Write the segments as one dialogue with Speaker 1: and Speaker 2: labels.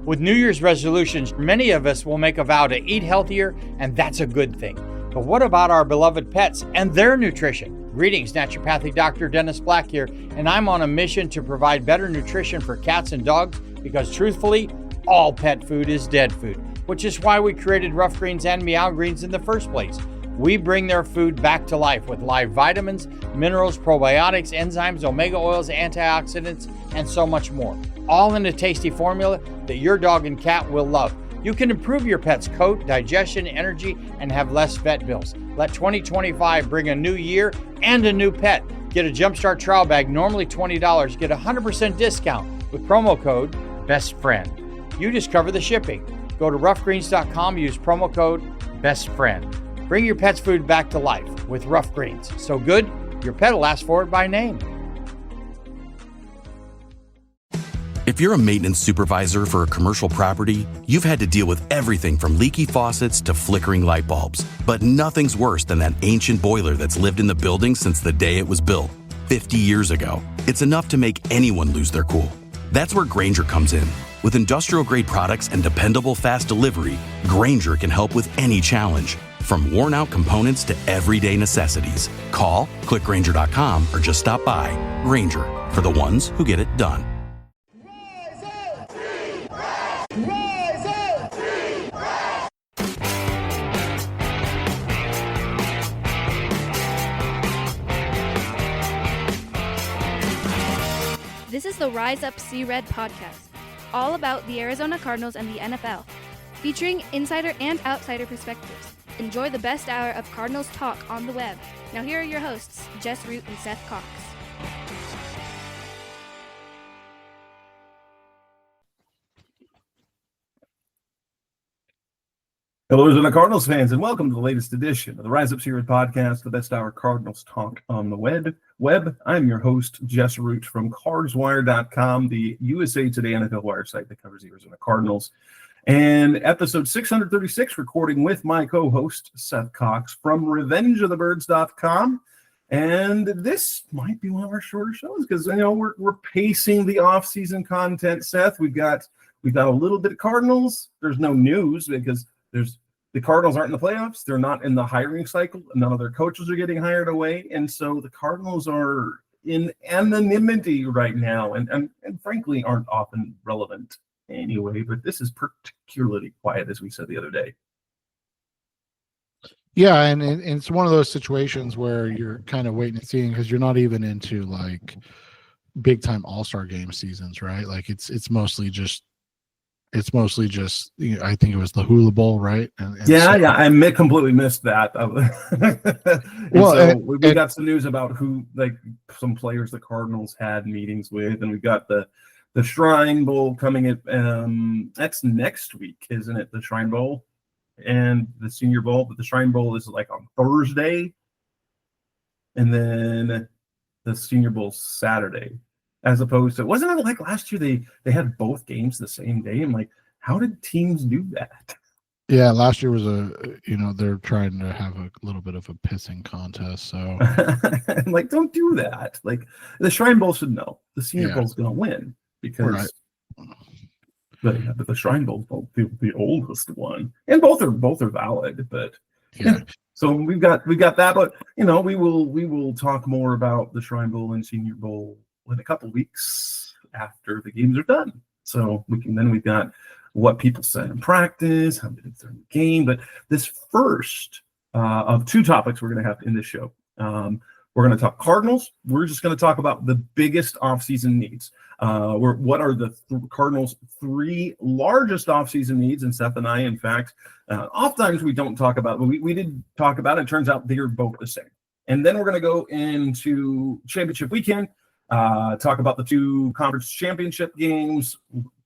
Speaker 1: With New Year's resolutions, many of us will make a vow to eat healthier, and that's a good thing. But what about our beloved pets and their nutrition? Greetings, naturopathic Dr. Dennis Black here, and I'm on a mission to provide better nutrition for cats and dogs because truthfully, all pet food is dead food, which is why we created Rough Greens and Meow Greens in the first place. We bring their food back to life with live vitamins, minerals, probiotics, enzymes, omega oils, antioxidants, and so much more. All in a tasty formula that your dog and cat will love. You can improve your pet's coat, digestion, energy, and have less vet bills. Let 2025 bring a new year and a new pet. Get a Jumpstart trial bag, normally $20. Get a 100% discount with promo code BESTFRIEND. You discover the shipping. Go to roughgreens.com, use promo code BESTFRIEND. Bring your pet's food back to life with Rough Greens. So good, your pet will ask for it by name.
Speaker 2: If you're a maintenance supervisor for a commercial property, you've had to deal with everything from leaky faucets to flickering light bulbs. But nothing's worse than that ancient boiler that's lived in the building since the day it was built, 50 years ago. It's enough to make anyone lose their cool. That's where Grainger comes in. With industrial-grade products and dependable fast delivery, Grainger can help with any challenge. From worn-out components to everyday necessities. Call, click Grainger.com, or just stop by. Grainger, for the ones who get it done.
Speaker 3: Rise up! Team Rise! Rise up! Team Rise!
Speaker 4: This is the Rise Up See Red podcast, all about the Arizona Cardinals and the NFL, featuring insider and outsider perspectives. Enjoy the best hour of Cardinals talk on the web. Now here are your hosts, Jess Root and Seth Cox.
Speaker 5: Hello, Arizona Cardinals fans, and welcome to the latest edition of the Rise Up Series podcast, the best hour Cardinals talk on the web. I'm your host, Jess Root from CardsWire.com, the USA Today NFL Wire site that covers the Arizona Cardinals. And episode 636, recording with my co-host, Seth Cox from RevengeOfTheBirds.com. And this might be one of our shorter shows because, we're pacing the off-season content, Seth. We've got a little bit of Cardinals. There's no news because the Cardinals aren't in the playoffs. They're not in the hiring cycle. None of their coaches are getting hired away. And so the Cardinals are in anonymity right now and frankly aren't often relevant anyway, but this is particularly quiet, as we said the other day.
Speaker 6: Yeah, and it's one of those situations where you're kind of waiting and seeing because you're not even into like big time all-star game seasons, right? Like it's mostly just I think it was the Hula Bowl, right? I completely missed that. We got some news about who, like, some players the Cardinals had meetings with, and we got the Shrine Bowl coming at that's next week, isn't it? The Shrine Bowl and the Senior Bowl, but the Shrine Bowl is like on Thursday, and then the Senior Bowl Saturday. As opposed to, wasn't it like last year they had both games the same day? I'm like, how did teams do that? Yeah, last year was they're trying to have a little bit of a pissing contest. So
Speaker 5: I'm like, don't do that. Like, the Shrine Bowl should know the Senior Bowl's going to win because, but the Shrine Bowl's the oldest one, and both are valid. But so we've got that. But we will talk more about the Shrine Bowl and Senior Bowl in a couple weeks after the games are done. So we've got what people said in practice, how they did during the game. But this first of two topics we're going to have in this show. We're going to talk Cardinals. We're just going to talk about the biggest offseason needs. What are the Cardinals' three largest offseason needs? And Seth and I, in fact, oftentimes we don't talk about, but we did talk about it. It turns out they're both the same. And then we're going to go into championship weekend. Talk about the two conference championship games,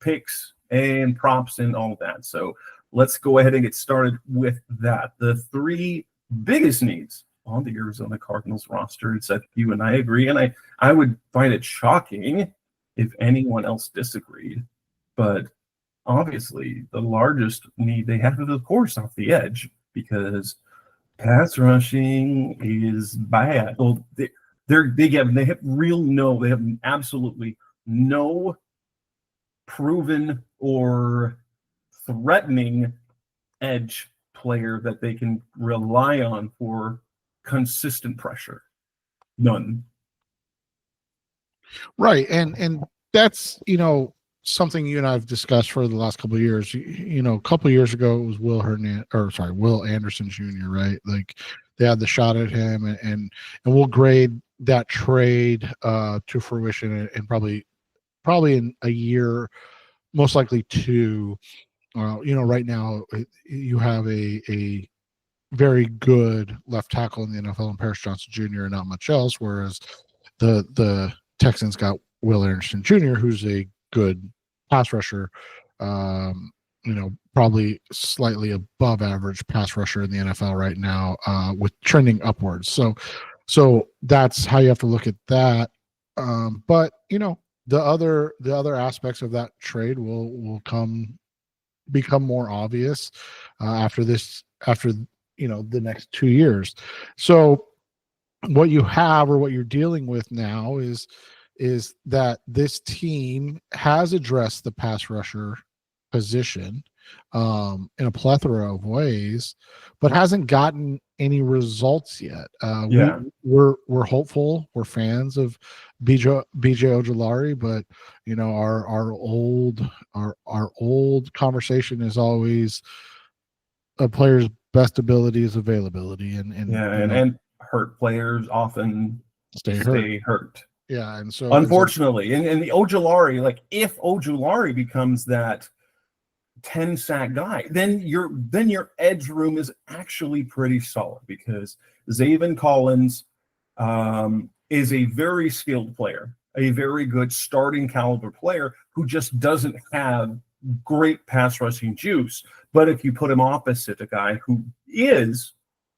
Speaker 5: picks, and props, and all of that. So let's go ahead and get started with that. The three biggest needs on the Arizona Cardinals roster, and Seth, you and I agree, and I would find it shocking if anyone else disagreed. But obviously, the largest need they have is, of course, off the edge, because pass rushing is bad. Well, they have absolutely no
Speaker 6: proven or threatening edge player that they can rely on for consistent pressure. None.
Speaker 7: Right. And that's, something you and I've discussed for the last couple of years. A couple of years ago, it was Will Anderson Jr., right? Like they had the shot at him, and we'll grade that trade to fruition and probably in a year, most likely two. Right now you have a very good left tackle in the NFL in Paris Johnson Jr. and not much else, whereas the Texans got Will Anderson Jr., who's a good pass rusher, probably slightly above average pass rusher in the NFL right now, with trending upwards. So that's how you have to look at that. But the other aspects of that trade will become more obvious after the next 2 years. So what you have, or what you're dealing with now, is that this team has addressed the pass rusher position in a plethora of ways, but hasn't gotten any results yet. We're hopeful. We're fans of BJ Ojulari, but our old conversation is always a player's best ability is availability, and
Speaker 6: hurt players often stay hurt.
Speaker 7: Yeah, and so
Speaker 6: unfortunately, and the Ojulari, like if Ojulari becomes that 10-sack guy, then your edge room is actually pretty solid, because Zaven Collins is a very skilled player, a very good starting caliber player who just doesn't have great pass rushing juice. But if you put him opposite a guy who is,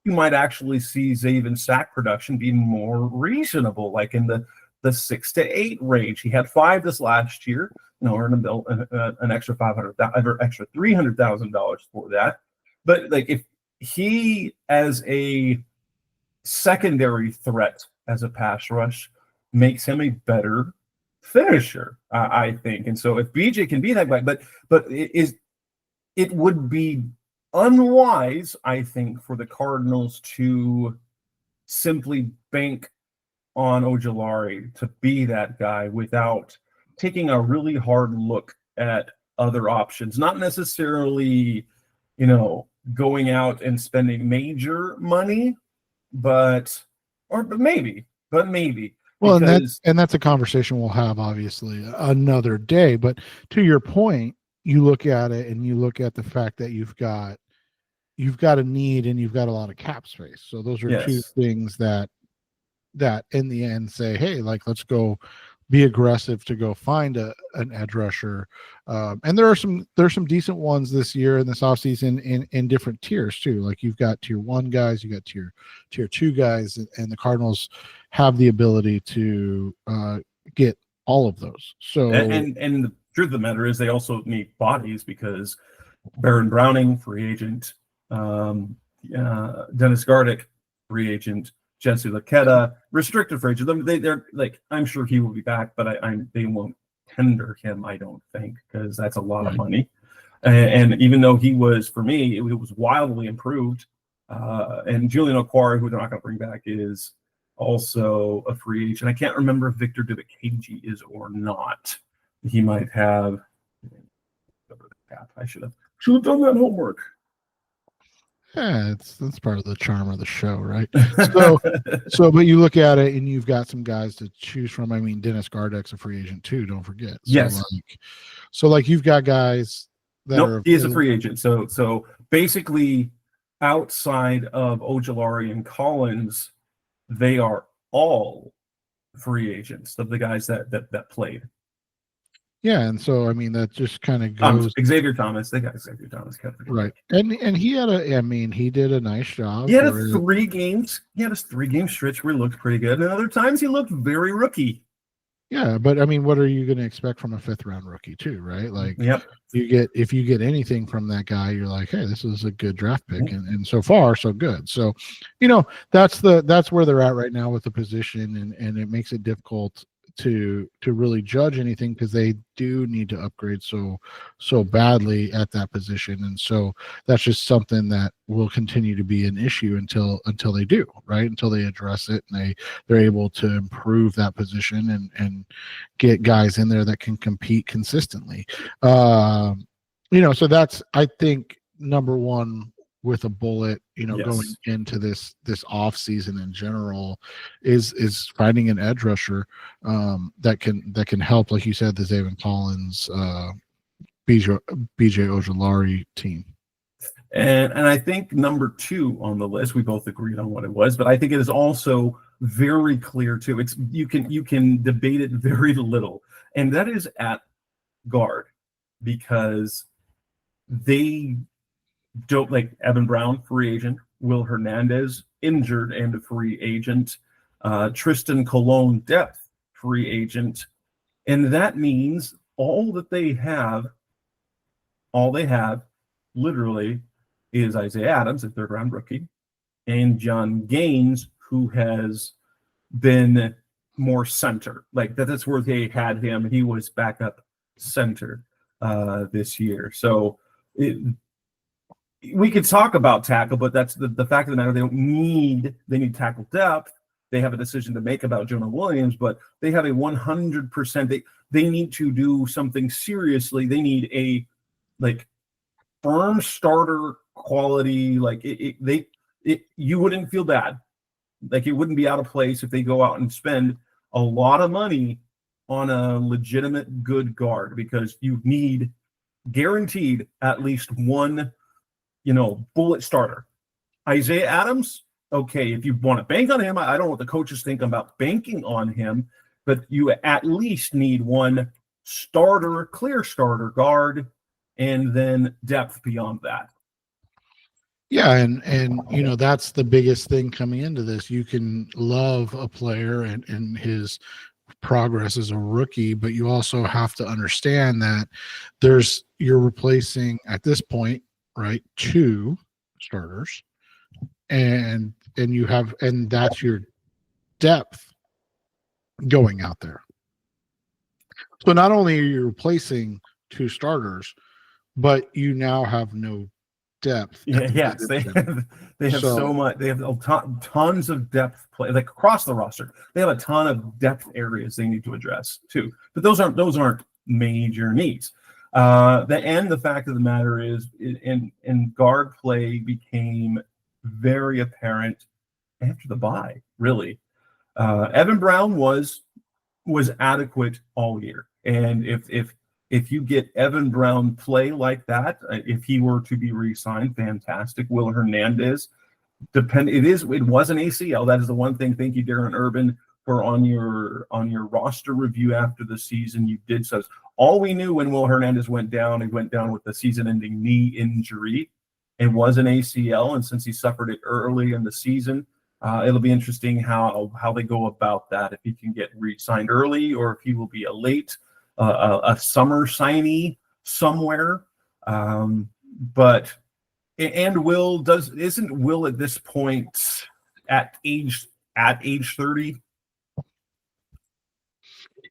Speaker 6: you might actually see Zaven's sack production be more reasonable, like in the 6 to 8 range. He had 5 this last year. Earned an extra extra $300,000 for that. But like if he, as a secondary threat as a pass rush, makes him a better finisher, I think. And so if BJ can be that guy, but it would be unwise, I think, for the Cardinals to simply bank on Ojulari to be that guy without taking a really hard look at other options. Not necessarily, going out and spending major money, but maybe.
Speaker 7: Well, and that's a conversation we'll have obviously another day. But to your point, you look at it and you look at the fact that you've got a need and you've got a lot of cap space. So those are two things that in the end say, hey, like, let's go be aggressive to go find an edge rusher. And there's some decent ones this year in this offseason in different tiers too. Like you've got tier 1 guys, you got tier 2 guys, and the Cardinals have the ability to get all of those. So
Speaker 6: and the truth of the matter is they also need bodies, because Baron Browning, free agent, Dennis Gardick, free agent, Jesse Laqueta, restricted free agent. They're like, I'm sure he will be back, but they won't tender him, I don't think, because that's a lot of money. And even though he was, for me, it was wildly improved. And Julian Okwara, who they're not going to bring back, is also a free agent. I can't remember if Victor Divock is or not. He might have. I should have done that homework.
Speaker 7: Yeah, that's part of the charm of the show, right? But you look at it and you've got some guys to choose from. I mean, Dennis Gardeck's a free agent too, don't forget.
Speaker 6: Yes.
Speaker 7: So you've got guys that
Speaker 6: he is a free agent. So basically, outside of Ojulari and Collins, they are all free agents of the guys that played.
Speaker 7: Yeah, and so I mean that just kind of goes.
Speaker 6: Xavier Thomas, they got Xavier Thomas covered.
Speaker 7: Right, and he did a nice job.
Speaker 6: He had a 3 games. He had a 3-game stretch where he looked pretty good, and other times he looked very rookie.
Speaker 7: Yeah, but I mean, what are you going to expect from a 5th-round rookie too, right? Like, if you get anything from that guy, you're like, hey, this is a good draft pick, and so far so good. So, that's where they're at right now with the position, and it makes it difficult to really judge anything, because they do need to upgrade so badly at that position. And so that's just something that will continue to be an issue until they do, right? Until they address it and they're able to improve that position and get guys in there that can compete consistently. So that's, I think, number one with a bullet, going into this off season in general, is finding an edge rusher that can help, like you said, the Zaven Collins, BJ Ojulari team.
Speaker 6: And I think number 2 on the list, we both agreed on what it was, but I think it is also very clear too. It's you can debate it very little, and that is at guard, because they don't, like Evan Brown, free agent, Will Hernandez, injured and a free agent, Tristan Colon, depth, free agent. And that means all they have literally is Isaiah Adams, a third-round rookie, and John Gaines, who has been more center. Like that's where they had him. He was backup center this year. So we could talk about tackle, but that's the fact of the matter. They need tackle depth. They have a decision to make about Jonah Williams, but they have a 100%. They need to do something seriously. They need a firm starter quality. You wouldn't feel bad. Like it wouldn't be out of place if they go out and spend a lot of money on a legitimate good guard, because you need guaranteed at least one bullet starter. Isaiah Adams, okay, if you want to bank on him, I don't know what the coaches think about banking on him, but you at least need one clear starter guard, and then depth beyond that.
Speaker 7: Yeah, and that's the biggest thing coming into this. You can love a player and his progress as a rookie, but you also have to understand that you're replacing at this point, right, 2 starters, and that's your depth going out there. So not only are you replacing 2 starters, but you now have no depth.
Speaker 6: Yes, they have so much. They have tons of depth play, like across the roster. They have a ton of depth areas they need to address too. But those aren't major needs. The fact of the matter is, in guard play became very apparent after the bye. Really, Evan Brown was adequate all year, and if you get Evan Brown play like that, if he were to be re-signed, fantastic. Will Hernandez, it was an ACL. That is the one thing. Thank you, Darren Urban, for on your roster review after the season. You did so. All we knew when Will Hernandez went down, he went down with the season-ending knee injury. It was an ACL, and since he suffered it early in the season, it'll be interesting how they go about that. If he can get re-signed early, or if he will be a summer signee somewhere. But isn't Will at this point at age 30?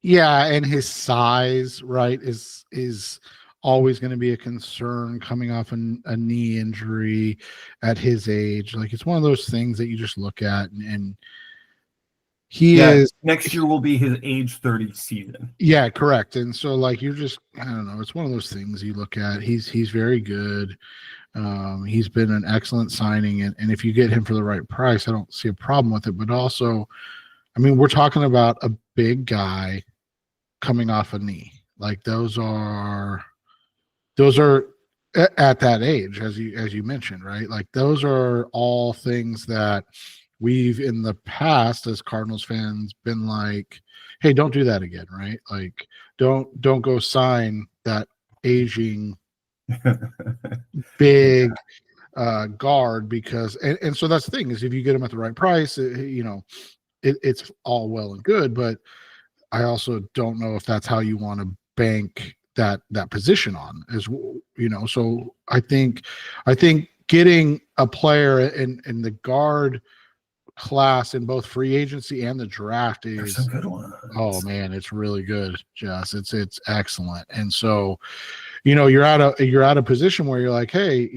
Speaker 7: Yeah, and his size, right, is always going to be a concern coming off a knee injury at his age. Like, it's one of those things that you just look at and
Speaker 6: next year will be his age 30 season.
Speaker 7: Yeah, correct. And so, like, you're just, I don't know, it's one of those things you look at. He's very good. He's been an excellent signing, and if you get him for the right price, I don't see a problem with it. But also, I mean, we're talking about a big guy coming off a knee. Like, those are at that age, as you mentioned, right? Like, those are all things that we've in the past as Cardinals fans been like, hey, don't do that again, right? Like, don't go sign that aging big guard, because and so that's the thing, is if you get him at the right price, it's all well and good, but I also don't know if that's how you want to bank that position on, as so I think getting a player in the guard class in both free agency and the draft
Speaker 6: There's
Speaker 7: is
Speaker 6: some good ones.
Speaker 7: oh man, it's really good, Jess. It's excellent. And so, you're at a position where you're like, hey,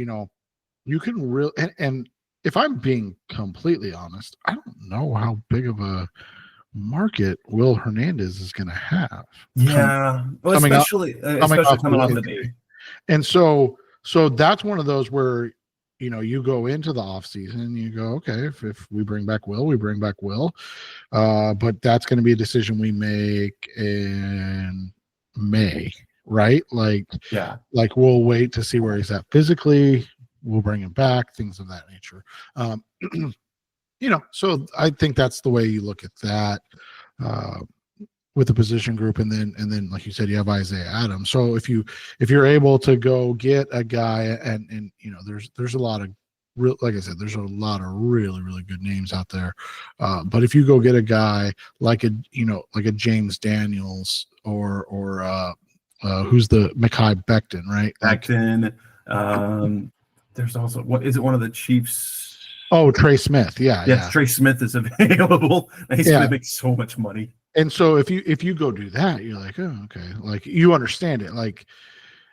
Speaker 7: you can really and if I'm being completely honest, I don't know how big of a market Will Hernandez is going to have.
Speaker 6: Especially coming off the knee.
Speaker 7: And so that's one of those where you go into the offseason and you go, okay, if we bring back Will, we bring back Will. But that's going to be a decision we make in May, right? Like we'll wait to see where he's at physically. We'll bring him back, things of that nature. So I think that's the way you look at that with the position group, and then like you said, you have Isaiah Adams. So if you're able to go get a guy, and there's a lot of like I said, there's a lot of really, really good names out there. But if you go get a guy like a James Daniels or who's the Mekhi Becton, right?
Speaker 6: Becton. There's also one of the Chiefs?
Speaker 7: Oh, Trey Smith. Yeah.
Speaker 6: Trey Smith is available. He's going to make so much money.
Speaker 7: And so if you go do that, you're like, oh, okay. Like you understand it. Like,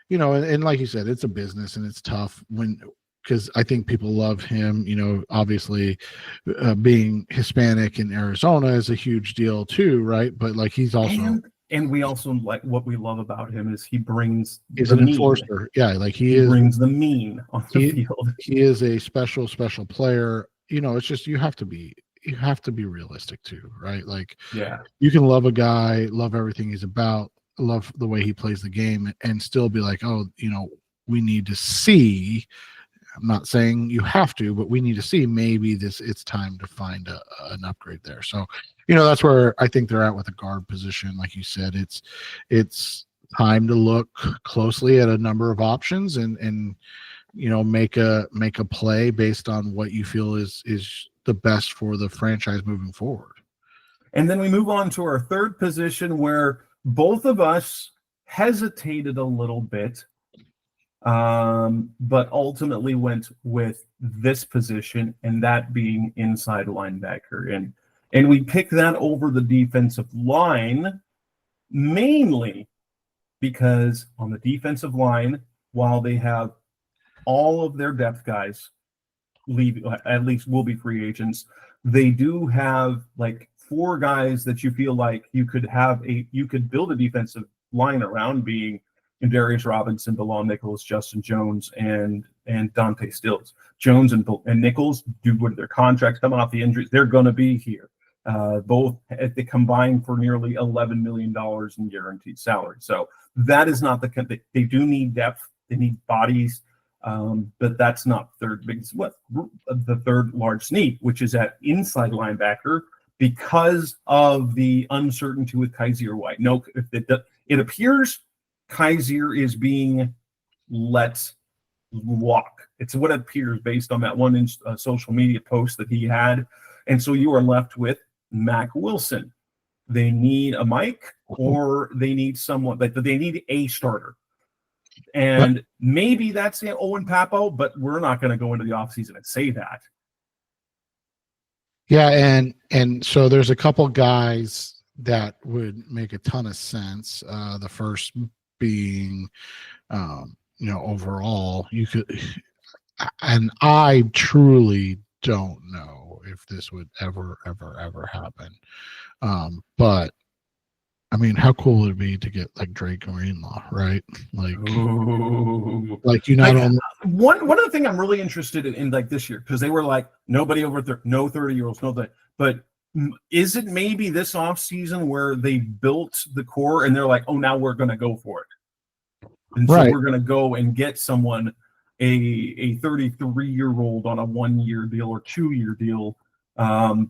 Speaker 7: and like you said, it's a business and it's tough because I think people love him, obviously being Hispanic in Arizona is a huge deal too. Right. But like, he's also,
Speaker 6: and we also like what we love about him is he brings
Speaker 7: he's an enforcer. Yeah. Like he
Speaker 6: brings the mean on the field.
Speaker 7: He is a special player. It's just, you have to be realistic too, right? Like, you can love a guy, love everything he's about, love the way he plays the game, and still be like, oh, we need to see. I'm not saying you have to, but we need to see maybe it's time to find an upgrade there. So, that's where I think they're at with the guard position. Like you said, it's time to look closely at a number of options and make a play based on what you feel is the best for the franchise moving forward.
Speaker 6: And then we move on to our third position where both of us hesitated a little bit, but ultimately went with this position, and that being inside linebacker. And we picked that over the defensive line, mainly because on the defensive line, while they have all of their depth guys leave, at least will be free agents, they do have like 4 guys that you feel like you could build a defensive line around, being Darius Robinson, Bilal Nichols, Justin Jones, and Dante Stills. Jones and Nichols, due to their contracts coming off the injuries, they're going to be here. Both at the combined for nearly $11 million in guaranteed salary. So that is not they do need depth. They need bodies. But that's not third biggest. The third largest need, which is at inside linebacker, because of the uncertainty with Kaiser White. No, it appears Kaiser is being let walk. It's what it appears based on that one social media post that he had. And so you are left with Mac Wilson. They need a Mike, or they need someone like they need a starter. And maybe that's Owen Papo, but we're not going to go into the offseason and say that.
Speaker 7: Yeah, and so there's a couple guys that would make a ton of sense. The first being, overall, you could, and I truly don't know if this would ever happen. But I mean, how cool would it be to get like Drake Greenlaw, right? Like,
Speaker 6: one other thing I'm really interested in like this year, because they were like nobody over no 30-year-olds, no that. But is it maybe this offseason where they built the core and they're like, oh, now we're going to go for it, and so we're going to go and get someone, a 33-year-old on a 1-year deal or 2-year deal.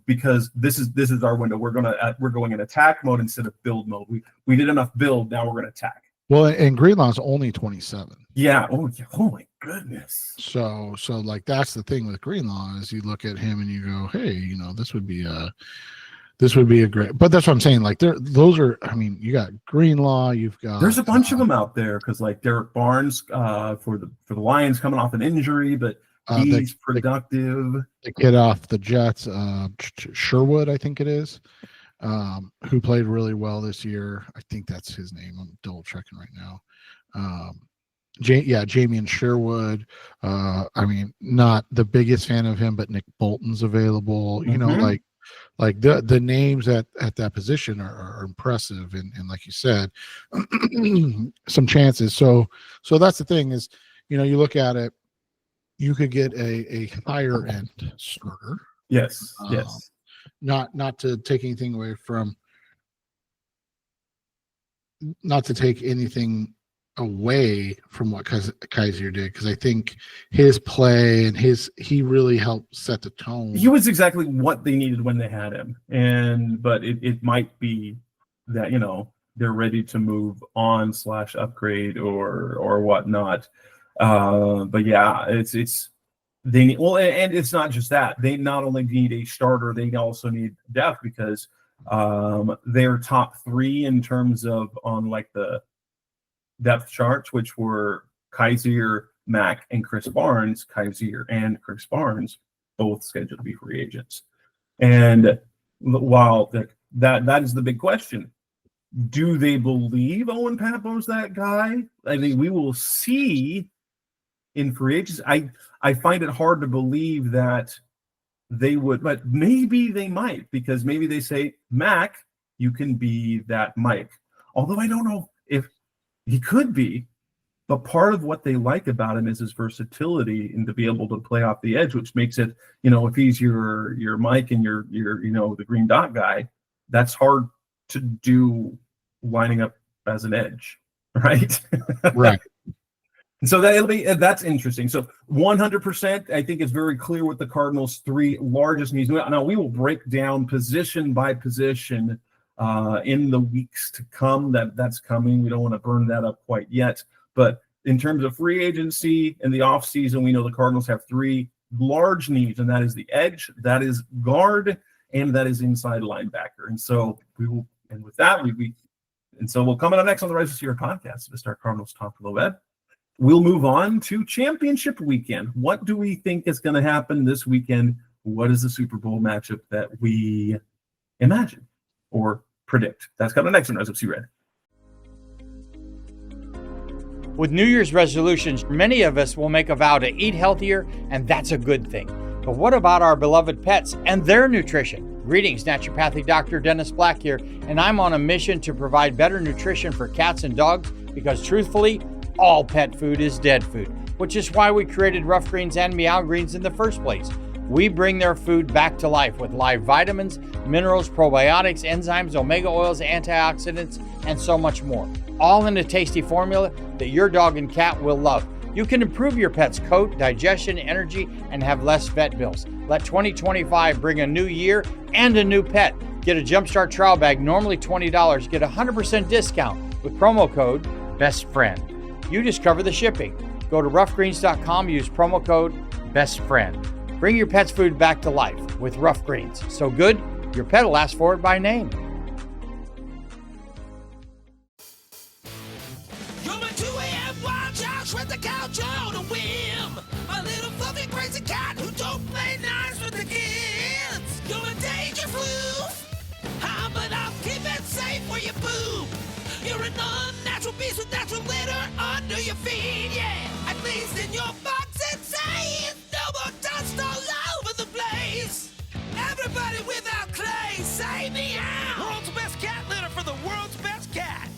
Speaker 6: Because this is our window. We're going in attack mode instead of build mode. We did enough build. Now we're going to attack.
Speaker 7: Well, and Greenlaw's only 27.
Speaker 6: Yeah. Oh my goodness.
Speaker 7: So like that's the thing with Greenlaw is you look at him and you go, hey, this would be a great. But that's what I'm saying. Like those are. I mean, you got Greenlaw. You've got.
Speaker 6: There's a bunch of them out there because like Derek Barnes for the Lions coming off an injury, but He's productive.
Speaker 7: The kid off the Jets, Sherwood, I think it is, who played really well this year. I think that's his name. I'm double checking right now. Jamie Sherwood. I mean, not the biggest fan of him, but Nick Bolton's available. You know, like the names at that position are impressive, and like you said, some chances. So that's the thing is, you know, you look at it, you could get a higher end starter.
Speaker 6: Yes.
Speaker 7: Not to take anything away from, not to take anything away from what Kaiser did, because I think his play and he really helped set the tone.
Speaker 6: He was exactly what they needed when they had him, but it might be that, you know, they're ready to move on / upgrade or whatnot. But yeah, it's they need, well, and it's not just that. They not only need a starter, they also need depth, because they're top 3 in terms of on like the depth charts, which were Kaiser, Mack, and Chris Barnes. Kaiser and Chris Barnes both scheduled to be free agents. And while that is the big question, do they believe Owen Pappo's that guy? I think we will see in free agents. I find it hard to believe that they would, but maybe they might, because maybe they say, Mac, you can be that Mike. Although I don't know if he could be, but part of what they like about him is his versatility and to be able to play off the edge, which makes it, you know, if he's your Mike and your you know, the green dot guy, that's hard to do lining up as an edge, right?
Speaker 7: Right.
Speaker 6: So that's interesting. So 100%, I think it's very clear what the Cardinals' 3 largest needs. Now we will break down position by position in the weeks to come. That's coming. We don't want to burn that up quite yet. But in terms of free agency and the offseason, we know the Cardinals have 3 large needs, and that is the edge, that is guard, and that is inside linebacker. And so we will, and with that, we'll come up next on the Rise of Sierra podcast to start Cardinals Talk on the Web. We'll move on to championship weekend. What do we think is going to happen this weekend? What is the Super Bowl matchup that we imagine or predict? That's coming next on Rise of Sierra.
Speaker 1: With New Year's resolutions, many of us will make a vow to eat healthier, and that's a good thing. But what about our beloved pets and their nutrition? Greetings, naturopathic Dr. Dennis Black here, and I'm on a mission to provide better nutrition for cats and dogs, because truthfully, all pet food is dead food, which is why we created Rough Greens and Meow Greens in the first place. We bring their food back to life with live vitamins, minerals, probiotics, enzymes, omega oils, antioxidants, and so much more. All in a tasty formula that your dog and cat will love. You can improve your pet's coat, digestion, energy, and have less vet bills. Let 2025 bring a new year and a new pet. Get a Jumpstart trial bag, normally $20. Get a 100% discount with promo code BESTFRIEND. You just cover the shipping. Go to roughgreens.com, use promo code BESTFRIEND. Bring your pet's food back to life with Rough Greens. So good, your pet will ask for it by name.
Speaker 3: You're a 2 a.m. wild child, shred the couch on a whim. A little fluffy crazy cat who don't play nice with the kids. You're a danger floof, but I'll keep it safe where you poop. You're an unnatural beast with natural litter under your feet, yeah. At least in your box it's saying no more dust all over the place. Everybody without clay, say meow. World's best cat litter for the world's best cat.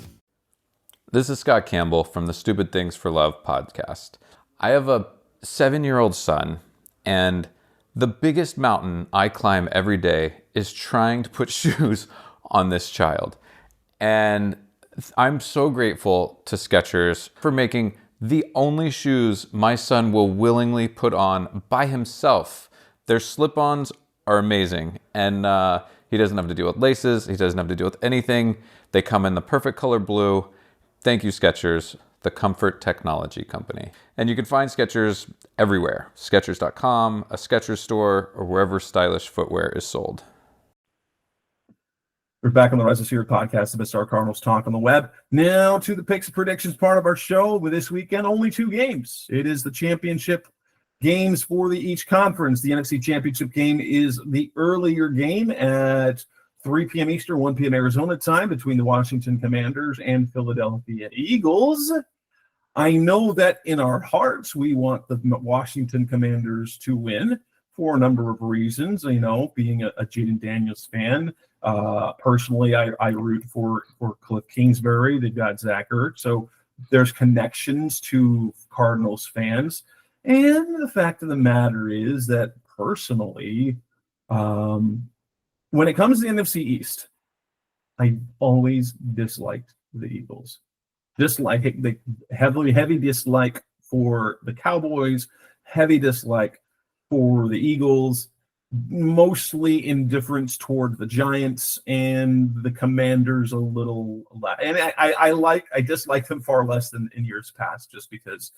Speaker 8: This is Scott Campbell from the Stupid Things for Love podcast. I have a 7-year-old son, and the biggest mountain I climb every day is trying to put shoes on this child. And I'm so grateful to Skechers for making the only shoes my son will willingly put on by himself. Their slip-ons are amazing, and he doesn't have to deal with laces. He doesn't have to deal with anything. They come in the perfect color blue. Thank you, Skechers, the comfort technology company. And you can find Skechers everywhere. Skechers.com, a Skechers store, or wherever stylish footwear is sold.
Speaker 6: We're back on the Rise of Sierra podcast, the Best Cardinals Talk on the Web. Now to the picks and predictions part of our show. With this weekend, only 2 games. It is the championship games for each conference. The NFC Championship game is the earlier game at 3 p.m. Eastern, 1 p.m. Arizona time between the Washington Commanders and Philadelphia Eagles. I know that in our hearts we want the Washington Commanders to win for a number of reasons. You know, being a Jaden Daniels fan, personally, I root for Cliff Kingsbury. They've got Zach Ertz, so there's connections to Cardinals fans. And the fact of the matter is that personally, when it comes to the NFC East, I always disliked the Eagles. The heavy dislike for the Cowboys, heavy dislike for the Eagles, mostly indifference toward the Giants and the Commanders a little less. And I dislike them far less than in years past, just because,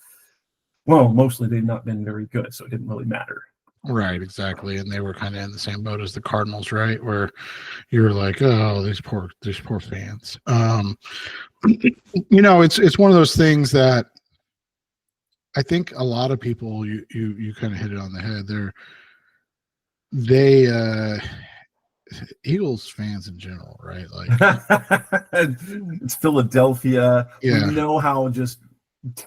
Speaker 6: well, mostly they've not been very good, so it didn't really matter.
Speaker 7: Right, exactly. And they were kind of in the same boat as the Cardinals, right? Where you're like, oh, these poor fans. You know, it's one of those things that I think a lot of people, you kind of hit it on the head. Eagles fans in general, right? Like
Speaker 6: it's Philadelphia.
Speaker 7: Yeah.
Speaker 6: We know how just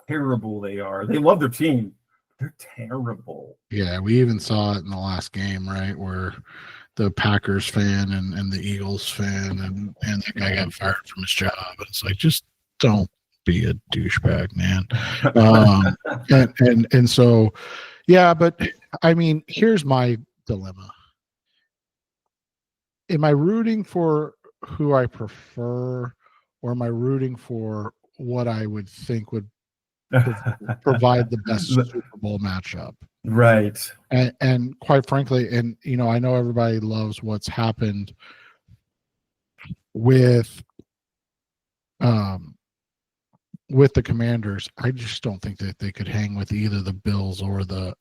Speaker 6: terrible they are. They love their team. They're terrible.
Speaker 7: Yeah, we even saw it in the last game, right? Where the Packers fan and the Eagles fan and the guy got fired from his job. And it's like, just don't be a douchebag, man. And so, yeah, but I mean, here's my dilemma. Am I rooting for who I prefer, or am I rooting for what I would think would provide the best Super Bowl matchup?
Speaker 6: Right.
Speaker 7: And quite frankly, and you know, I know everybody loves what's happened with the Commanders. I just don't think that they could hang with either the Bills or the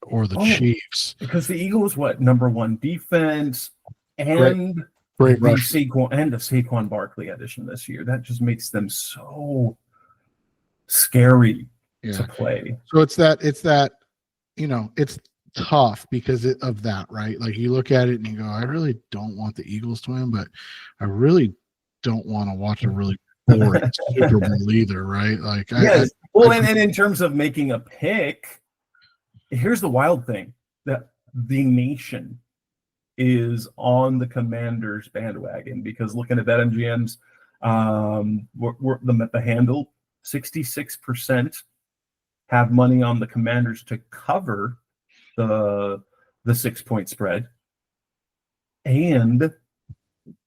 Speaker 7: Chiefs.
Speaker 6: Because the Eagles, number one defense and
Speaker 7: great
Speaker 6: the
Speaker 7: rush.
Speaker 6: Saquon Barkley addition this year. That just makes them so scary to play.
Speaker 7: So it's that, you know, it's tough because of that, right? Like you look at it and you go, I really don't want the Eagles to win, but I really don't want to watch a really boring Super Bowl either, right? Like,
Speaker 6: yes. And in terms of making a pick, here's the wild thing, that the nation is on the Commanders bandwagon, because looking at BetMGM's the handle, 66% have money on the Commanders to cover the 6-point spread, and the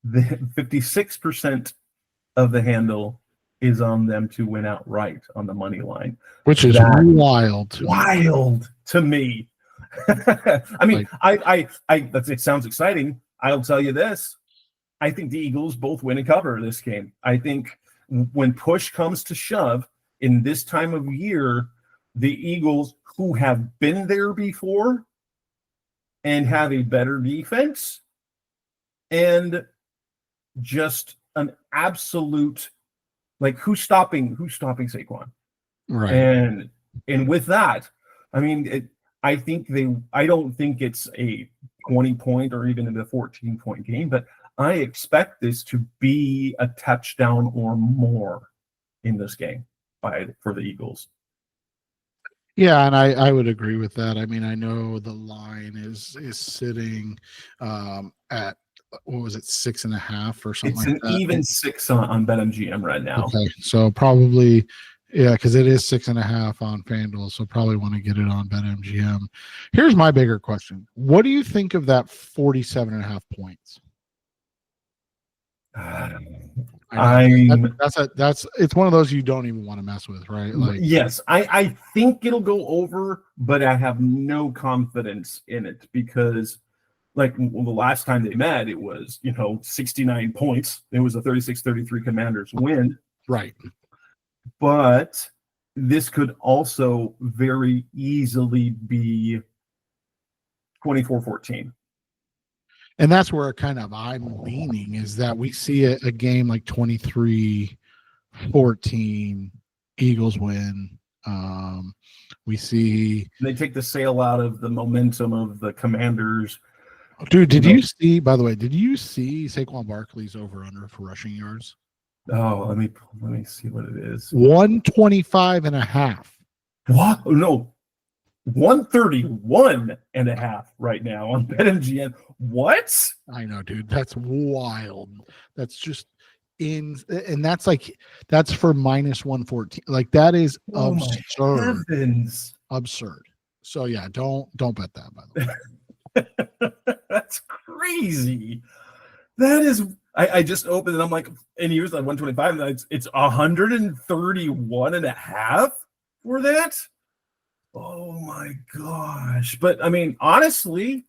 Speaker 6: 56% of the handle is on them to win outright on the money line,
Speaker 7: which is wild
Speaker 6: to me. I mean, it sounds exciting. I'll tell you this: I think the Eagles both win and cover this game. I think when push comes to shove in this time of year, the Eagles, who have been there before and have a better defense and just an absolute, like, who's stopping Saquon?
Speaker 7: Right.
Speaker 6: And with that, I mean, I don't think it's a 20-point or even a 14-point game, but I expect this to be a touchdown or more in this game for the Eagles.
Speaker 7: Yeah, and I would agree with that. I mean, I know the line is sitting at, what was it, 6.5 or something? It's like
Speaker 6: an even 6 on BetMGM right now.
Speaker 7: Okay, so probably, yeah, because it is 6.5 on FanDuel, so probably want to get it on BetMGM. Here's my bigger question: what do you think of that 47.5 points? It's one of those you don't even want to mess with, right? Like,
Speaker 6: yes, I think it'll go over, but I have no confidence in it, because like the last time they met, it was 69 points. It was a 36-33 Commanders win,
Speaker 7: right?
Speaker 6: But this could also very easily be 24-14.
Speaker 7: And that's where kind of I'm leaning, is that we see a game like 23-14, Eagles win, We see
Speaker 6: they take the sail out of the momentum of the Commanders.
Speaker 7: Dude, did you see, by the way, did you see Saquon Barkley's over under for rushing yards?
Speaker 6: Oh, let me see what it is.
Speaker 7: 125.5.
Speaker 6: What? No, 131.5 right now on BetMGM. What?
Speaker 7: I know, dude. That's wild. That's just and that's like that's for minus 114. Like that is absurd.
Speaker 6: Heavens.
Speaker 7: Absurd. So yeah, don't bet that, by the way.
Speaker 6: That's crazy. That is I just opened it. I'm like, and he was like 125, and it's 131.5 for that. Oh my gosh. But I mean, honestly,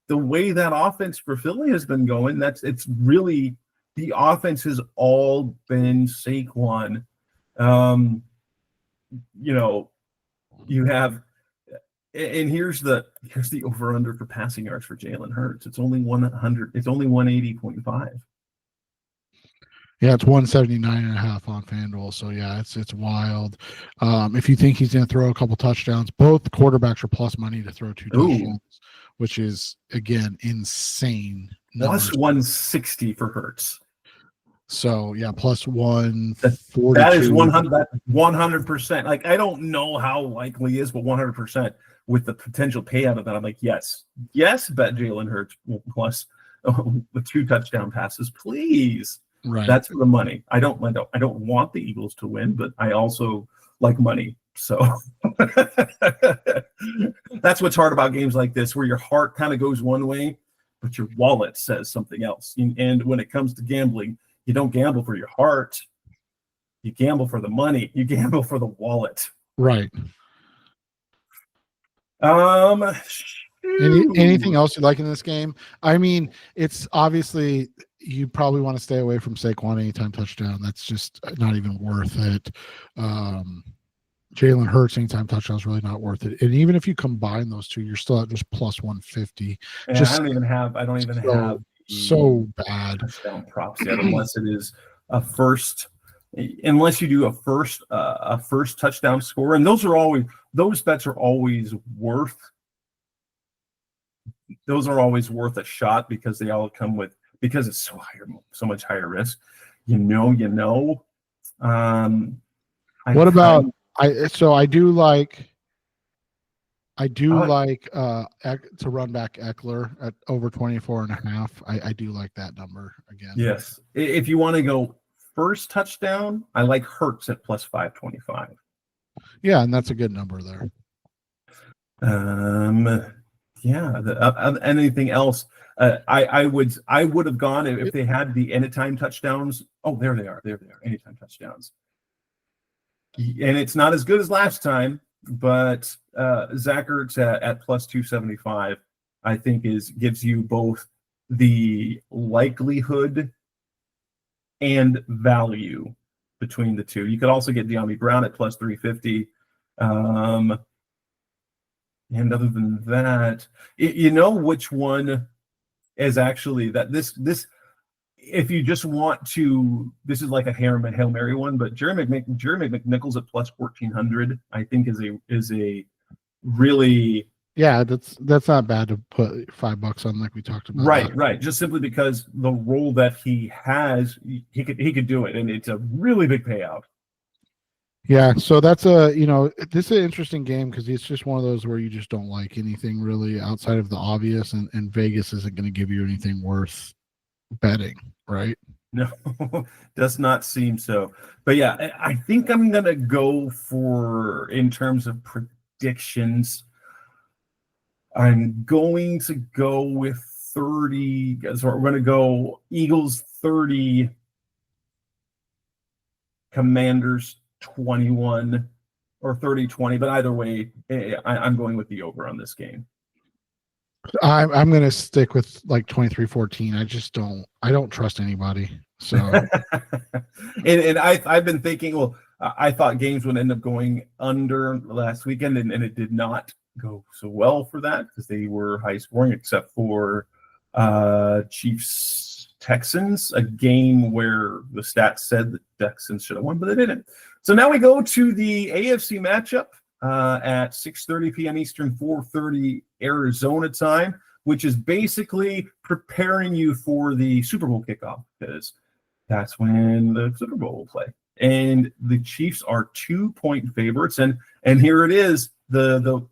Speaker 6: the way that offense for Philly has been going, it's really the offense has all been Saquon. You have, and here's the over under for passing yards for Jalen Hurts. It's only 100. It's only 180.5.
Speaker 7: Yeah, it's 179.5 on FanDuel. So yeah, it's wild. If you think he's going to throw a couple touchdowns, both quarterbacks are plus money to throw 2 touchdowns, which is again insane.
Speaker 6: Plus 160 for Hurts.
Speaker 7: So yeah, plus 140.
Speaker 6: That is 100%. Like I don't know how likely it is, but 100% with the potential payout of that. I'm like, yes, bet Jalen Hurts plus the 2 touchdown passes, please.
Speaker 7: Right.
Speaker 6: That's for the money. I don't want the Eagles to win, but I also like money. So that's what's hard about games like this, where your heart kind of goes one way, but your wallet says something else. And when it comes to gambling, you don't gamble for your heart. You gamble for the money. You gamble for the wallet.
Speaker 7: Right. Anything else you like in this game? I mean, it's obviously you probably want to stay away from Saquon anytime touchdown. That's just not even worth it. Jalen Hurts anytime touchdown is really not worth it. And even if you combine those two, you're still at just plus 150.
Speaker 6: Yeah, I don't even have
Speaker 7: so bad
Speaker 6: touchdown props yet, unless it is a first. Unless you do a first touchdown score, and those bets are always worth. Those are always worth a shot because they all come with, because it's so much higher risk. I
Speaker 7: do like to run back Eckler at over 24.5. I do like that number again.
Speaker 6: Yes. If you want to go first touchdown, I like Hurts at plus 525.
Speaker 7: Yeah, and that's a good number there.
Speaker 6: Anything else? I would have gone if they had the anytime touchdowns. Oh, there they are. Anytime touchdowns. And it's not as good as last time, but Zach Ertz at plus 275, I think gives you both the likelihood and value between the two. You could also get De'Ami Brown at plus 350. And other than that, you know which one is actually that this if you just want to, this is like a Hail Mary one, but Jeremy McNichols at plus 1,400, I think is a really,
Speaker 7: yeah, that's not bad to put $5 on, like we talked about.
Speaker 6: Right. Just simply because the role that he has, he could do it, and it's a really big payout.
Speaker 7: Yeah, so that's this is an interesting game because it's just one of those where you just don't like anything really outside of the obvious, and Vegas isn't going to give you anything worth betting, right?
Speaker 6: No, does not seem so. But yeah, I think I'm going to go for, in terms of predictions, I'm going to go with 30. So we're going to go Eagles 30, Commanders 21, or 30-20. But either way, I'm going with the over on this game.
Speaker 7: I'm going to stick with like 23-14. I don't trust anybody. So,
Speaker 6: and I've been thinking, well, I thought games would end up going under last weekend, and it did not go so well for that because they were high scoring, except for Chiefs Texans, a game where the stats said the Texans should have won, but they didn't. So now we go to the AFC matchup at 6:30 p.m. Eastern, 4:30 Arizona time, which is basically preparing you for the Super Bowl kickoff, because that's when the Super Bowl will play. And the Chiefs are 2-point favorites, and here it is. The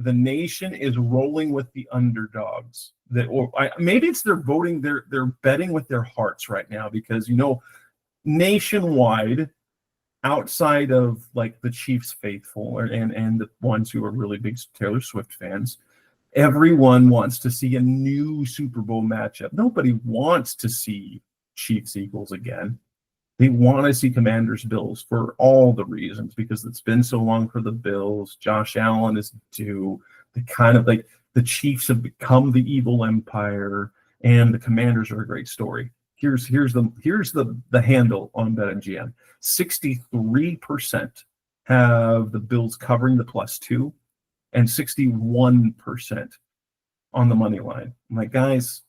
Speaker 6: nation is rolling with the underdogs. Maybe it's they're voting, they're betting with their hearts right now, because nationwide, outside of like the Chiefs faithful and the ones who are really big Taylor Swift fans, everyone wants to see a new Super Bowl matchup. Nobody wants to see Chiefs Eagles again. They want to see Commanders Bills for all the reasons, because it's been so long for the Bills. Josh Allen is due. The Chiefs have become the evil empire, and the Commanders are a great story. Here's the handle on BetMGM. 63% have the Bills covering the +2, and 61% on the money line. I'm like, guys,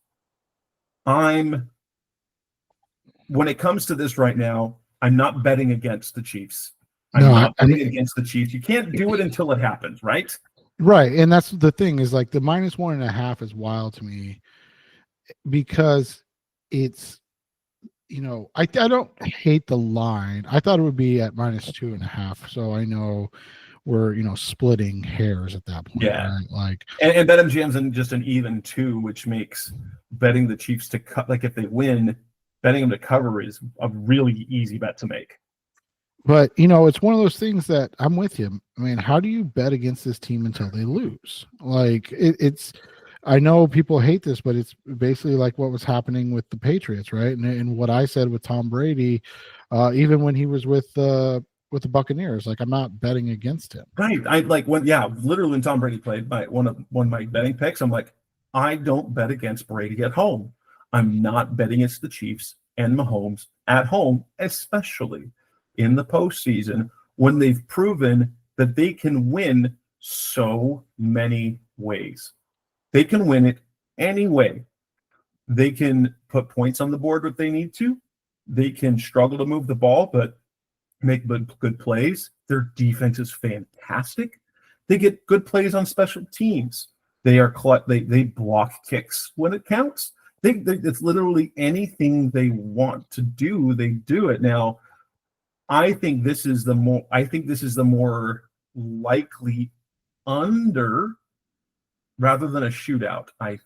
Speaker 6: when it comes to this right now, I'm not betting against the Chiefs. I'm not betting against the Chiefs. You can't do it until it happens, right?
Speaker 7: Right. And that's the thing, is like the -1.5 is wild to me, because it's, I don't hate the line. I thought it would be at -2.5. So I know we're, splitting hairs at that point.
Speaker 6: Yeah.
Speaker 7: Right? Like,
Speaker 6: and BetMGM's in just an even 2, which makes betting the Chiefs to cut, like if they win, betting them to cover is a really easy bet to make.
Speaker 7: But, it's one of those things that I'm with you. I mean, how do you bet against this team until they lose? Like, it's I know people hate this, but it's basically like what was happening with the Patriots, right? And what I said with Tom Brady, even when he was with the Buccaneers, like, I'm not betting against him.
Speaker 6: Right. Literally when Tom Brady played one of my betting picks, I'm like, I don't bet against Brady at home. I'm not betting against the Chiefs and Mahomes at home, especially in the postseason, when they've proven that they can win so many ways. They can win it any way. They can put points on the board if they need to. They can struggle to move the ball, but make good plays. Their defense is fantastic. They get good plays on special teams. They block kicks when it counts. It's literally anything they want to do, they do it. Now, I think this is the more likely under, rather than a shootout. I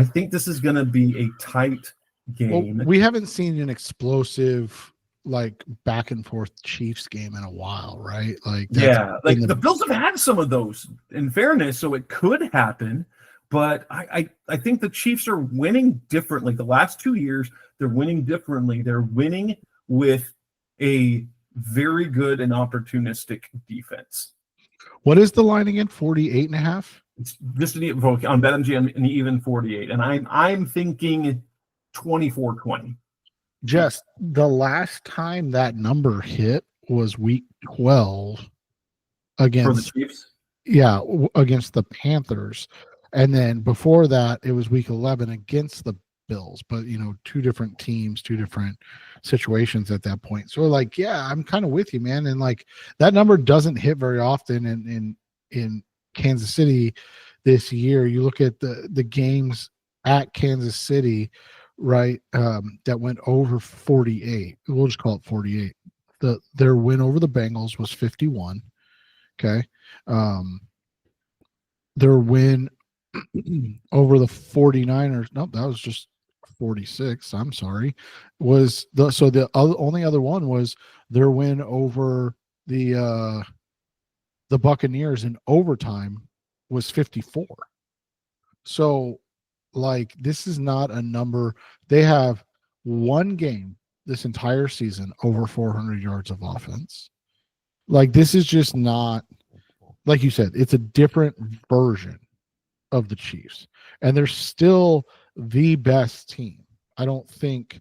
Speaker 6: think this is going to be a tight game.
Speaker 7: Well, we haven't seen an explosive, like, back and forth Chiefs game in a while, right? Like,
Speaker 6: the Bills have had some of those, in fairness, so it could happen. But I think the Chiefs are winning differently. The last 2 years, they're winning differently. They're winning with a very good and opportunistic defense.
Speaker 7: What is the line again? 48.5?
Speaker 6: It's just on BetMGM an even 48, and I'm thinking 24-20.
Speaker 7: Just the last time that number hit was week 12 against
Speaker 6: for the Chiefs.
Speaker 7: Yeah, against the Panthers, and then before that it was week 11 against the Bills. But two different teams, two different situations at that point. So like, yeah, I'm kind of with you, man. And like, that number doesn't hit very often in Kansas City this year. You look at the games at Kansas City, right, that went over 48. We'll just call it 48. Their win over the Bengals was 51. Okay. Their win over the 49ers, nope, that was just 46. I'm sorry. The only other one was their win over the Buccaneers in overtime was 54. So, like, this is not a number. They have one game this entire season over 400 yards of offense. Like, this is just not, like you said, it's a different version of the Chiefs, and they're still the best team. I don't think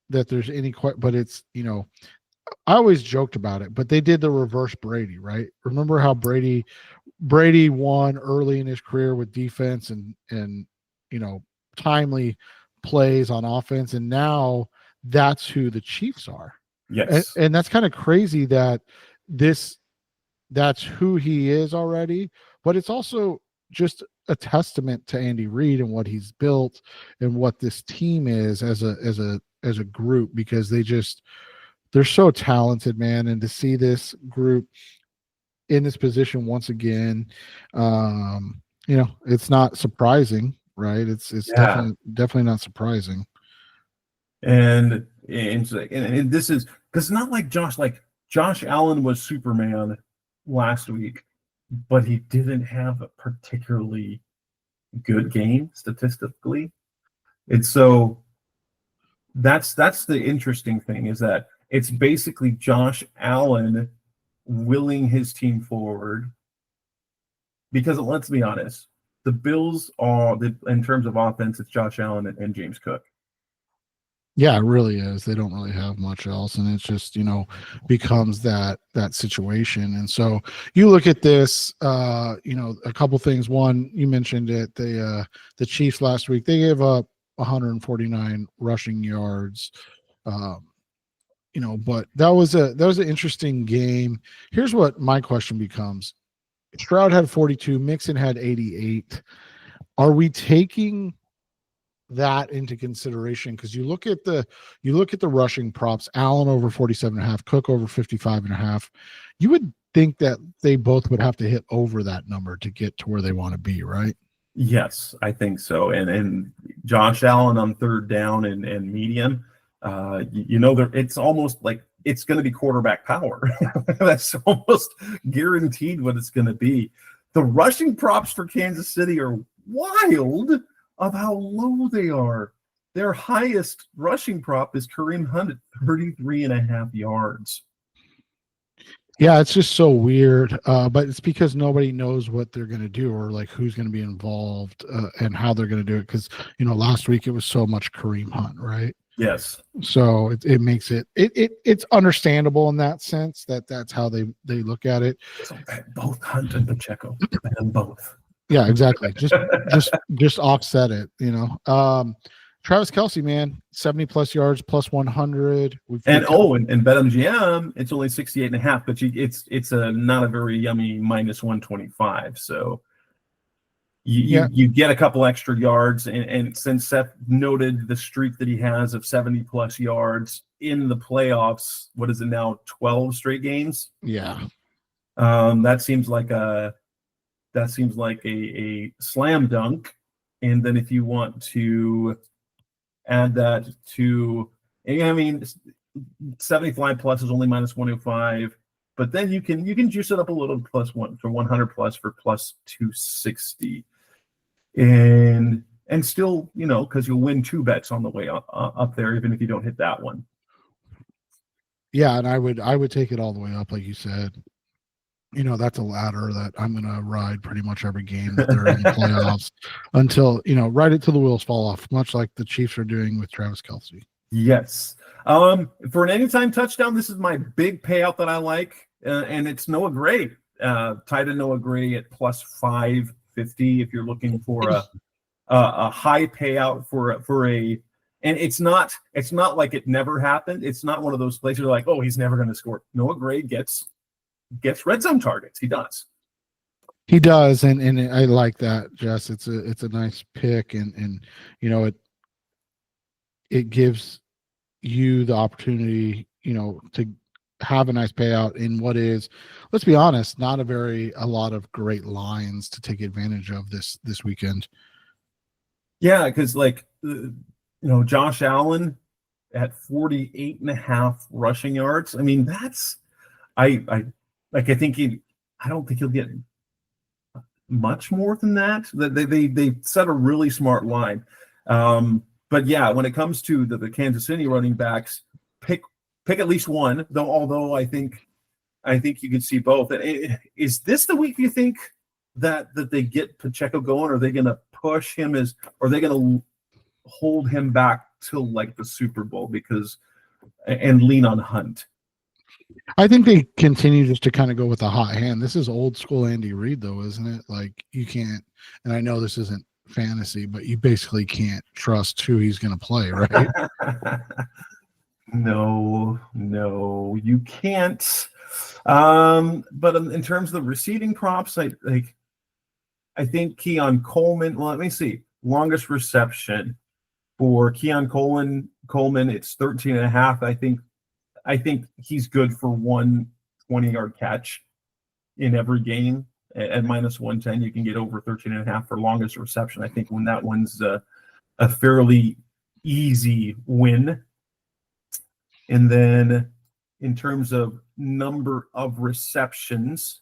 Speaker 7: that there's any but it's, I always joked about it, but they did the reverse Brady, right? Remember how Brady won early in his career with defense and timely plays on offense, and now that's who the Chiefs are.
Speaker 6: Yes.
Speaker 7: And that's kind of crazy that that's who he is already, but it's also just a testament to Andy Reid and what he's built and what this team is as a group, because they're so talented, man. And to see this group in this position once again, it's not surprising, right? It's definitely not surprising.
Speaker 6: And this is because not like Josh Allen was Superman last week, but he didn't have a particularly good game statistically. And so that's the interesting thing, is that it's basically Josh Allen willing his team forward, because let's be honest, the Bills are, in terms of offense, it's Josh Allen and James Cook.
Speaker 7: Yeah, it really is. They don't really have much else, and it's just, becomes that situation. And so you look at this, a couple things. One, you mentioned it, the Chiefs last week, they gave up 149 rushing yards. But that was an interesting game. Here's what my question becomes. Stroud had 42, Mixon had 88. Are we taking that into consideration? Because you look at the rushing props, Allen over 47.5, Cook over 55.5. You would think that they both would have to hit over that number to get to where they want to be, right?
Speaker 6: Yes, I think so. And Josh Allen on third down and medium, it's almost like it's going to be quarterback power. That's almost guaranteed what it's going to be. The rushing props for Kansas City are wild of how low they are. Their highest rushing prop is Kareem Hunt at 33.5 yards.
Speaker 7: Yeah, it's just so weird. But it's because nobody knows what they're going to do, or like who's going to be involved and how they're going to do it. Because, last week it was so much Kareem Hunt, right?
Speaker 6: Yes.
Speaker 7: So it makes it's understandable in that sense, that's how they look at it.
Speaker 6: So both Hunt and Pacheco, and both.
Speaker 7: Yeah, exactly. Just offset it, Travis Kelce, man, 70 plus yards, plus 100.
Speaker 6: And BetMGM, it's only 68.5, but it's not a very yummy minus 125. So you get a couple extra yards, and since Seth noted the streak that he has of 70 plus yards in the playoffs, what is it now, 12 straight games?
Speaker 7: Yeah.
Speaker 6: That seems like a slam dunk. And then if you want to add that to, 75 plus is only minus 105. But then you can juice it up a little, plus one for 100 plus for plus 260, and still, because you'll win 2 bets on the way up there, even if you don't hit that one.
Speaker 7: Yeah, and I would take it all the way up, like you said. That's a ladder that I'm going to ride pretty much every game that they're in the playoffs until, ride it till the wheels fall off, much like the Chiefs are doing with Travis Kelce.
Speaker 6: Yes. For an anytime touchdown, this is my big payout that I like, and it's Noah Gray. Tied to Noah Gray at plus 550 if you're looking for a high payout for a. And it's not like it never happened. It's not one of those places like, oh, he's never going to score. Noah Gray gets red zone targets. He does,
Speaker 7: and I like that, Jess. It's a nice pick, and it gives you the opportunity, to have a nice payout in what is, let's be honest, not a lot of great lines to take advantage of this weekend.
Speaker 6: Yeah, because Josh Allen at 48.5 rushing yards. That's I don't think he'll get much more than that. They set a really smart line. But yeah, when it comes to the Kansas City running backs, pick at least one, although I think you could see both. Is this the week you think that they get Pacheco going? Or are they going to push him or are they going to hold him back till like the Super Bowl and lean on Hunt?
Speaker 7: I think they continue just to kind of go with a hot hand. This is old school Andy Reid, though, isn't it? Like, you can't, and I know this isn't fantasy, but you basically can't trust who he's going to play, right?
Speaker 6: No, you can't. But in terms of the receiving props, I think Keon Coleman. Well, let me see. Longest reception for Keon Coleman, it's 13.5. I think he's good for one 20-yard catch in every game. At minus 110, you can get over 13.5 for longest reception. I think when that one's a fairly easy win. And then in terms of number of receptions,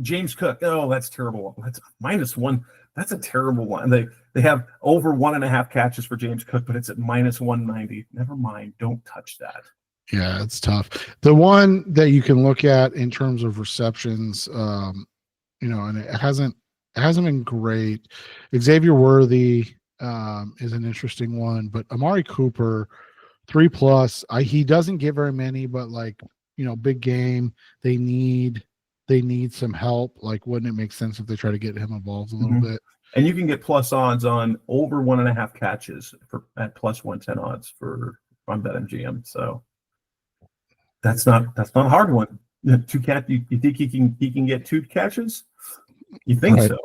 Speaker 6: James Cook. Oh, that's terrible. That's minus one. That's a terrible one. They have over 1.5 catches for James Cook, but it's at minus 190. Never mind. Don't touch that.
Speaker 7: Yeah, it's tough. The one that you can look at in terms of receptions, and it hasn't been great. Xavier Worthy is an interesting one, but Amari Cooper, 3+. He doesn't get very many, but big game. They need some help. Wouldn't it make sense if they try to get him involved a little bit?
Speaker 6: And you can get plus odds on over 1.5 catches at plus 110 odds on BetMGM. So that's not a hard one. You think he can get 2 catches? You think
Speaker 7: right.
Speaker 6: so?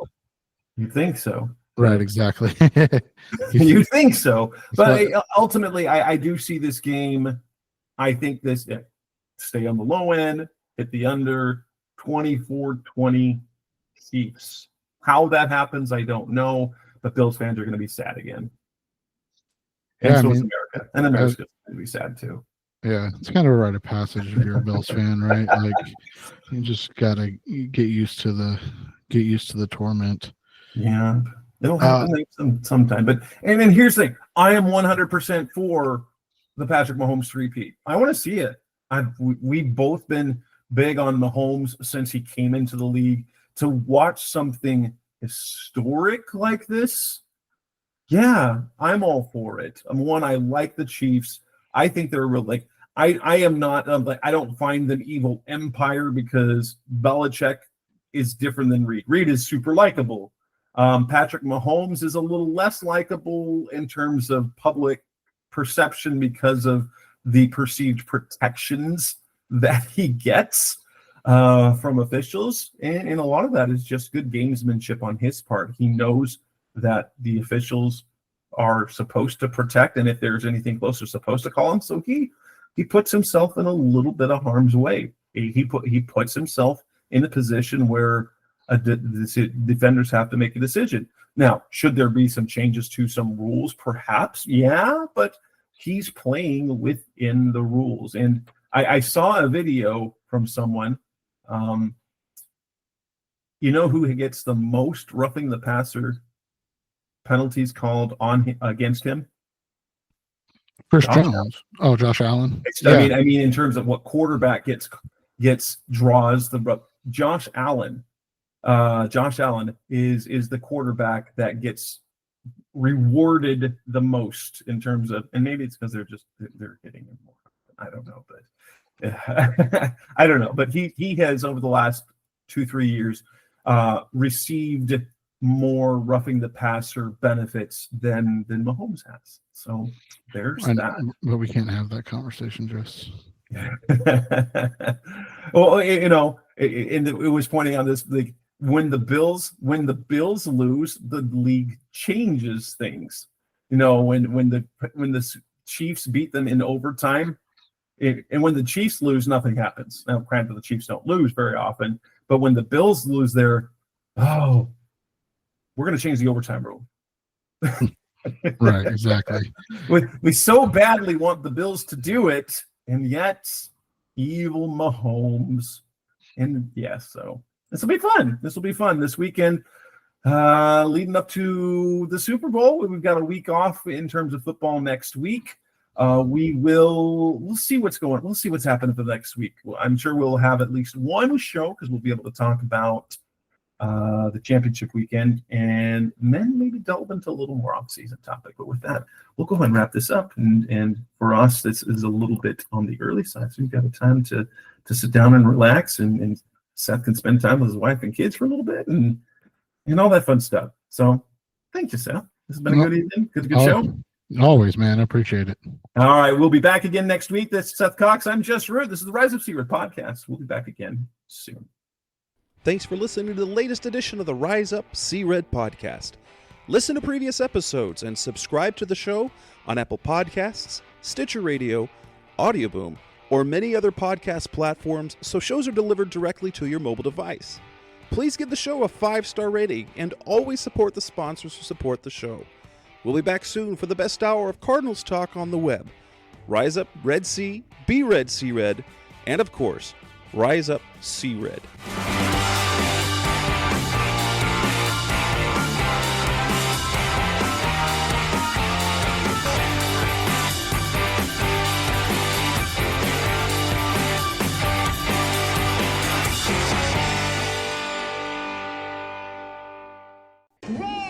Speaker 6: You think so?
Speaker 7: Right, exactly.
Speaker 6: You think so, but ultimately, I do see this game. I think this stay on the low end, hit the under 24-20 Chiefs. How that happens, I don't know, but Bills fans are going to be sad again. And so is America. And America's going to be sad too.
Speaker 7: Yeah, it's kind of a rite of passage if you're a Bills fan, right? You just gotta get used to the torment.
Speaker 6: Yeah, it'll happen sometime. But and then here's the thing: I am 100% for the Patrick Mahomes 3-peat. I want to see it. We've both been big on Mahomes since he came into the league. To watch something historic like this, yeah, I'm all for it. I like the Chiefs. I think they're real. I am not. I don't find them evil empire because Belichick is different than Reed. Reed is super likable. Patrick Mahomes is a little less likable in terms of public perception because of the perceived protections that he gets from officials, and a lot of that is just good gamesmanship on his part. He knows that the officials are supposed to protect, and if there's anything close, they're supposed to call him. So he puts himself in a little bit of harm's way. He puts himself in a position where the defenders have to make a decision. Now, should there be some changes to some rules? Perhaps, yeah, but he's playing within the rules. And I saw a video from someone. You know who gets the most roughing the passer penalties called against him?
Speaker 7: Josh Allen. Oh, Josh Allen.
Speaker 6: I mean, in terms of what quarterback gets draws the Josh Allen. Josh Allen is the quarterback that gets rewarded the most in terms of, and maybe it's because they're hitting him more. I don't know, but I don't know. But he has over the last 2-3 years received more roughing the passer benefits than Mahomes has. So there's that.
Speaker 7: But we can't have that conversation, Jess.
Speaker 6: Well, it was pointing on this. When the Bills lose, the league changes things. When the Chiefs beat them in overtime, and when the Chiefs lose, nothing happens. Now, granted, the Chiefs don't lose very often, but when the Bills lose, we're going to change the overtime rule.
Speaker 7: Right, exactly.
Speaker 6: We so badly want the Bills to do it, and yet evil Mahomes. And so this will be fun. This will be fun this weekend, leading up to the Super Bowl. We've got a week off in terms of football next week. We'll see what's going. We'll see what's happening for the next week. I'm sure we'll have at least one show because we'll be able to talk about the championship weekend, and then maybe delve into a little more off-season topic. But with that, we'll go ahead and wrap this up. And for us, this is a little bit on the early side, so we've got a time to sit down and relax and
Speaker 5: Seth can spend time with his wife and kids for a little bit and all that fun stuff. So thank you, Seth. This has been a good evening. Good show.
Speaker 7: Always, man. I appreciate it.
Speaker 5: All right. We'll be back again next week. This is Seth Cox. I'm Jess Rudd. This is the Rise Up C-Red podcast. We'll be back again soon.
Speaker 9: Thanks for listening to the latest edition of the Rise Up C-Red podcast. Listen to previous episodes and subscribe to the show on Apple Podcasts, Stitcher Radio, Audioboom, or many other podcast platforms so shows are delivered directly to your mobile device. Please give the show a 5-star rating and always support the sponsors who support the show. We'll be back soon for the best hour of Cardinals talk on the web. Rise Up Red Sea, Be Red Sea Red, and of course, Rise Up Sea Red.
Speaker 3: Roll!